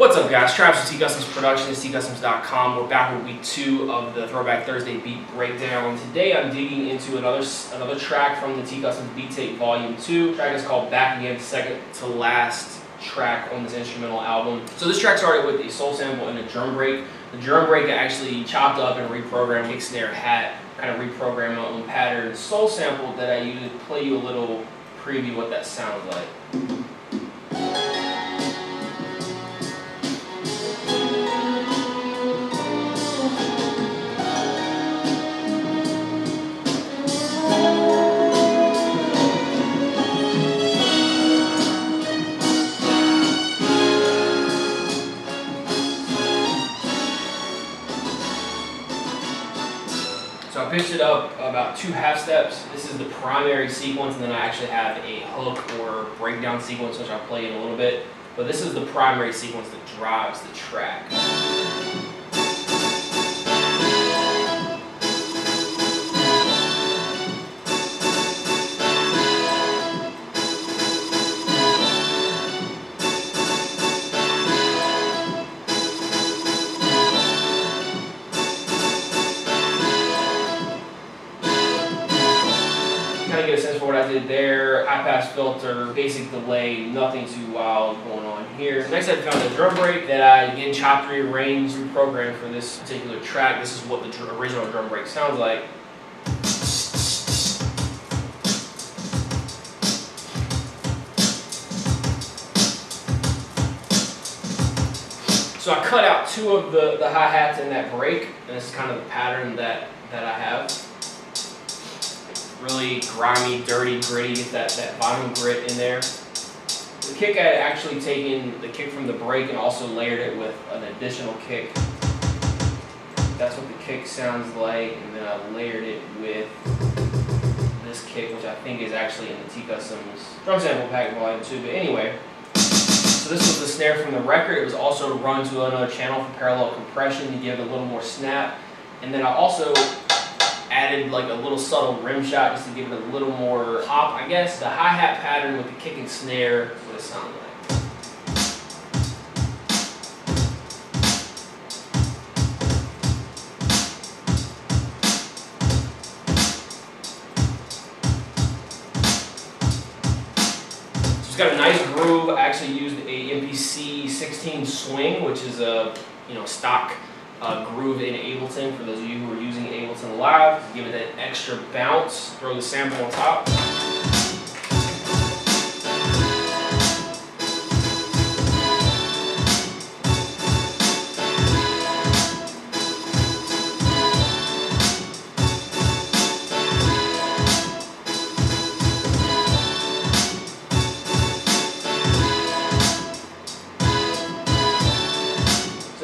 What's up, guys? Travis with TCustomz Productionz, TCustomz.com. We're back with week 2 of the Throwback Thursday beat breakdown. Today I'm digging into another track from the TCustomz Beat Tape Volume 2. The track is called Back Again, second to last track on this instrumental album. So this track started with a soul sample and a drum break. The drum break I actually chopped up and reprogrammed, kick, snare, hat, kind of reprogrammed my own pattern. Soul sample that I used to play you a little preview what that sounds like. So I pitched it up about 2 half steps. This is the primary sequence, and then I actually have a hook or breakdown sequence, which I'll play in a little bit. But this is the primary sequence that drives the track. Kind of get a sense for what I did there. High pass filter, basic delay, nothing too wild going on here. Next I found a drum break that I again chopped, rearranged, reprogrammed for this particular track. This is what the original drum break sounds like. So I cut out 2 of the hi-hats in that break, and this is kind of the pattern that I have. Really grimy, dirty, gritty, get that vinyl grit in there. The kick, I had actually taken the kick from the break and also layered it with an additional kick. That's what the kick sounds like, and then I layered it with this kick, which I think is actually in the TCustomz Drum Sample Pack Volume 2, but anyway. So this was the snare from the record. It was also run to another channel for parallel compression to give it a little more snap. And then I also added like a little subtle rim shot just to give it a little more pop, I guess. The hi-hat pattern with the kick and snare is what it sounded like. So it's got a nice groove. I actually used a MPC 16 swing, which is a stock groove in Ableton for those of you who are using Ableton Live. Give it that extra bounce, throw the sample on top.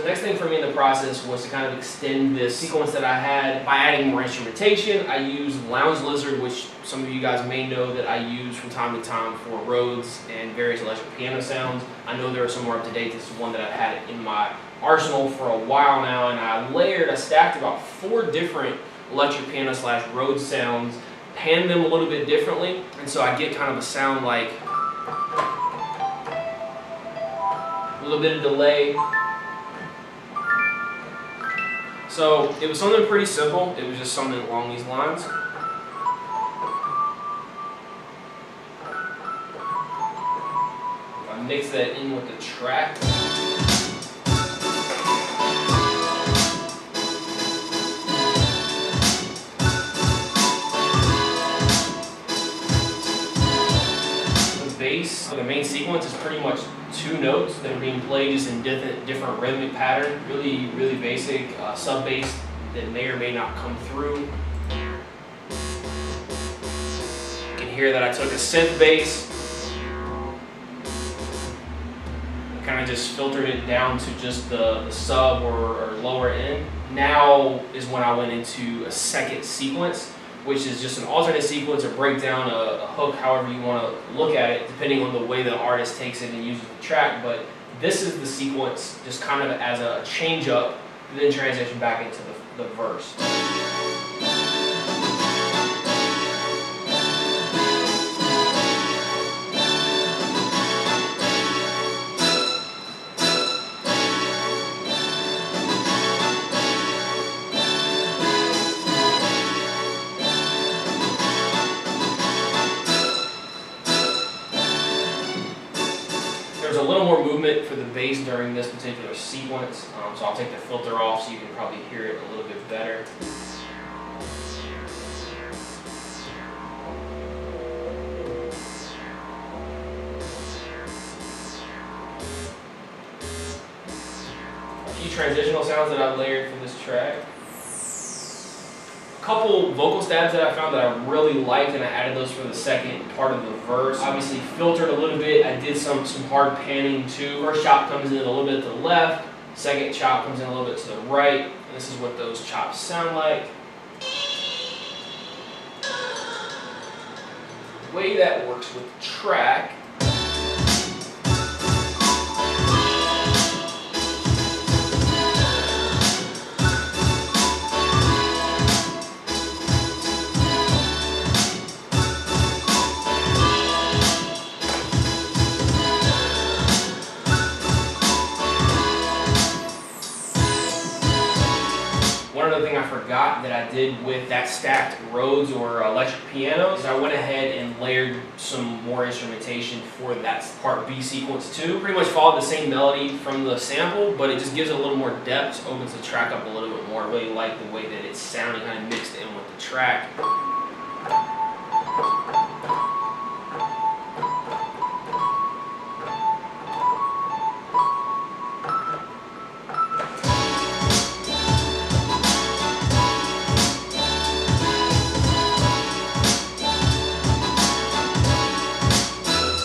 Next thing for me in the process was to kind of extend this sequence that I had by adding more instrumentation. I used Lounge Lizard, which some of you guys may know that I use from time to time for Rhodes and various electric piano sounds. I know there are some more up to date. This is one that I've had in my arsenal for a while now, and I stacked about 4 different electric piano / Rhodes sounds, panned them a little bit differently, and so I get kind of a sound like a little bit of delay. So it was something pretty simple. It was just something along these lines. I mix that in with the track. The bass, the main sequence is pretty much 2 notes that are being played just in different rhythmic pattern. Really, really basic sub bass that may or may not come through. You can hear that I took a synth bass, kind of just filtered it down to just the sub or lower end. Now is when I went into a second sequence, which is just an alternate sequence, a breakdown, a hook, however you want to look at it, depending on the way the artist takes it and uses the track. But this is the sequence just kind of as a change up, then transition back into the verse. movement for the bass during this particular sequence. So I'll take the filter off so you can probably hear it a little bit better. A few transitional sounds that I've layered for this track. Couple vocal stabs that I found that I really liked, and I added those for the second part of the verse. Obviously filtered a little bit. I did some hard panning too. First chop comes in a little bit to the left, second chop comes in a little bit to the right, and this is what those chops sound like. The way that works with the track, one other thing I forgot that I did with that stacked Rhodes or electric piano is I went ahead and layered some more instrumentation for that part B sequence too. Pretty much followed the same melody from the sample, but it just gives it a little more depth, opens the track up a little bit more. I really like the way that it's sounding kind of mixed in with the track.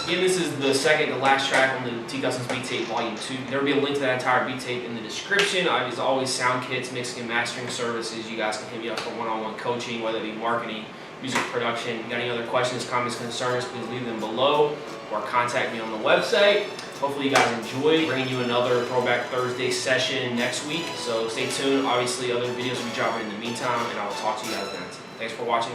Again, this is the second to last track on the TCustomz Beat Tape Volume 2. There will be a link to that entire beat tape in the description. As always, sound kits, mixing and mastering services. You guys can hit me up for one-on-one coaching, whether it be marketing, music production. If you got any other questions, comments, concerns, please leave them below or contact me on the website. Hopefully you guys enjoyed. Bringing you another Throwback Thursday session next week. So stay tuned. Obviously, other videos will be dropping in the meantime, and I will talk to you guys then. Thanks for watching.